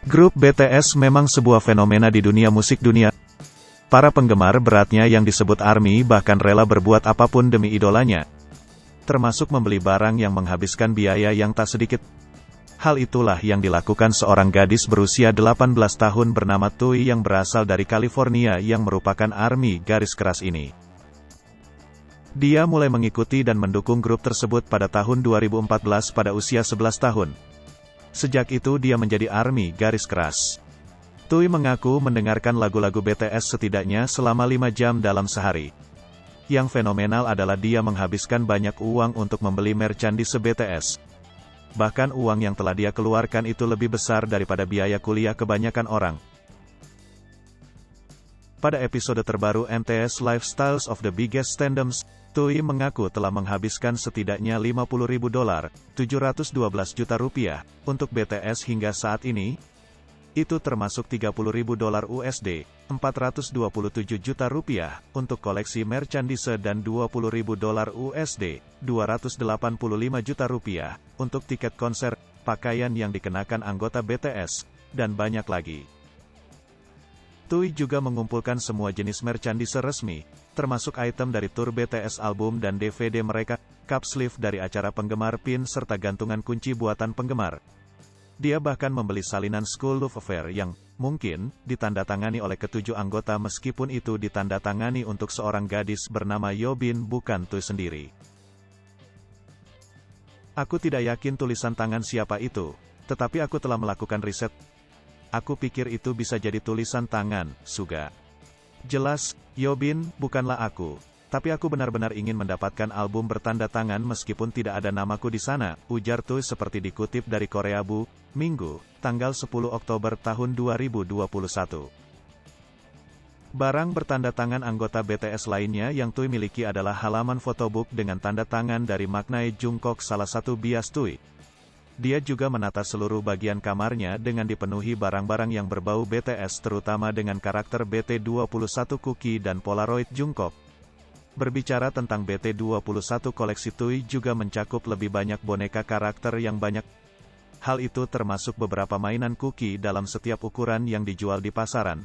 Grup BTS memang sebuah fenomena di dunia musik dunia. Para penggemar beratnya yang disebut ARMY bahkan rela berbuat apapun demi idolanya. Termasuk membeli barang yang menghabiskan biaya yang tak sedikit. Hal itulah yang dilakukan seorang gadis berusia 18 tahun bernama Tui yang berasal dari California yang merupakan ARMY garis keras ini. Dia mulai mengikuti dan mendukung grup tersebut pada tahun 2014 pada usia 11 tahun. Sejak itu dia menjadi ARMY garis keras. Tui mengaku mendengarkan lagu-lagu BTS setidaknya selama 5 jam dalam sehari. Yang fenomenal adalah dia menghabiskan banyak uang untuk membeli merchandise BTS. Bahkan uang yang telah dia keluarkan itu lebih besar daripada biaya kuliah kebanyakan orang. Pada episode terbaru MTS Lifestyles of the Biggest Tandems, Tui mengaku telah menghabiskan setidaknya $50.000, 712 juta rupiah, untuk BTS hingga saat ini. Itu termasuk $30.000 USD, 427 juta rupiah, untuk koleksi merchandise dan $20.000 USD, 285 juta rupiah, untuk tiket konser, pakaian yang dikenakan anggota BTS, dan banyak lagi. Tui juga mengumpulkan semua jenis merchandise resmi, termasuk item dari tur BTS album dan DVD mereka, cup sleeve dari acara penggemar pin serta gantungan kunci buatan penggemar. Dia bahkan membeli salinan School Love Affair yang, mungkin, ditandatangani oleh ketujuh anggota meskipun itu ditandatangani untuk seorang gadis bernama Yeobin bukan Tui sendiri. Aku tidak yakin tulisan tangan siapa itu, tetapi aku telah melakukan riset. Aku pikir itu bisa jadi tulisan tangan, Suga. Jelas, Yeobin, bukanlah aku. Tapi aku benar-benar ingin mendapatkan album bertanda tangan meskipun tidak ada namaku di sana, ujar Tui seperti dikutip dari Korea Bu, Minggu, tanggal 10 Oktober tahun 2021. Barang bertanda tangan anggota BTS lainnya yang Tui miliki adalah halaman photobook dengan tanda tangan dari Maknae Jungkook, salah satu bias Tui. Dia juga menata seluruh bagian kamarnya dengan dipenuhi barang-barang yang berbau BTS terutama dengan karakter BT21 Cookie dan Polaroid Jungkook. Berbicara tentang BT21 koleksi Tui juga mencakup lebih banyak boneka karakter yang banyak. Hal itu termasuk beberapa mainan Cookie dalam setiap ukuran yang dijual di pasaran.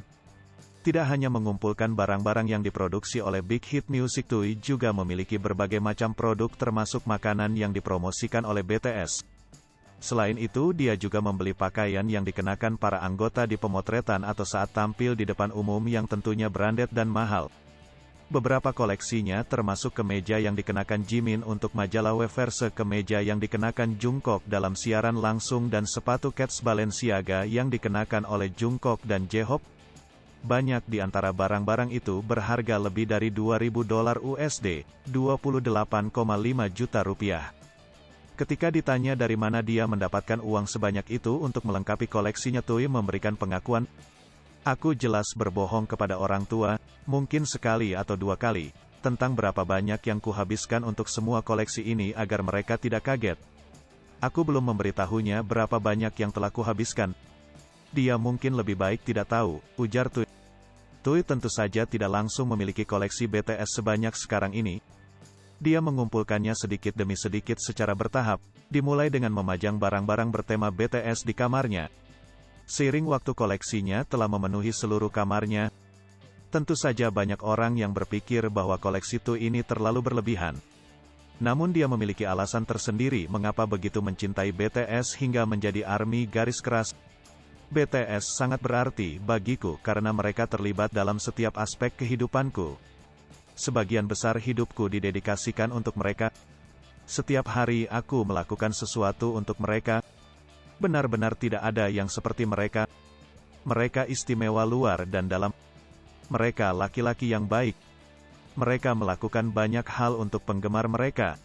Tidak hanya mengumpulkan barang-barang yang diproduksi oleh Big Hit Music, Tui juga memiliki berbagai macam produk termasuk makanan yang dipromosikan oleh BTS. Selain itu dia juga membeli pakaian yang dikenakan para anggota di pemotretan atau saat tampil di depan umum yang tentunya branded dan mahal. Beberapa koleksinya termasuk kemeja yang dikenakan Jimin untuk majalah Weverse, kemeja yang dikenakan Jungkook dalam siaran langsung dan sepatu Keds Balenciaga yang dikenakan oleh Jungkook dan J-Hope. Banyak di antara barang-barang itu berharga lebih dari $2.000 USD, 28,5 juta rupiah. Ketika ditanya dari mana dia mendapatkan uang sebanyak itu untuk melengkapi koleksinya, Tui memberikan pengakuan, "Aku jelas berbohong kepada orang tua, mungkin sekali atau dua kali, tentang berapa banyak yang kuhabiskan untuk semua koleksi ini agar mereka tidak kaget. Aku belum memberitahunya berapa banyak yang telah kuhabiskan. Dia mungkin lebih baik tidak tahu," ujar Tui. Tui tentu saja tidak langsung memiliki koleksi BTS sebanyak sekarang ini. Dia mengumpulkannya sedikit demi sedikit secara bertahap, dimulai dengan memajang barang-barang bertema BTS di kamarnya. Seiring waktu koleksinya telah memenuhi seluruh kamarnya. Tentu saja banyak orang yang berpikir bahwa koleksi Tui ini terlalu berlebihan. Namun dia memiliki alasan tersendiri mengapa begitu mencintai BTS hingga menjadi ARMY garis keras. BTS sangat berarti bagiku karena mereka terlibat dalam setiap aspek kehidupanku. Sebagian besar hidupku didedikasikan untuk mereka. Setiap hari aku melakukan sesuatu untuk mereka. Benar-benar tidak ada yang seperti mereka. Mereka istimewa luar dan dalam. Mereka laki-laki yang baik. Mereka melakukan banyak hal untuk penggemar mereka.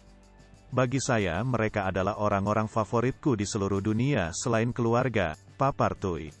Bagi saya mereka adalah orang-orang favoritku di seluruh dunia selain keluarga, papar Tui.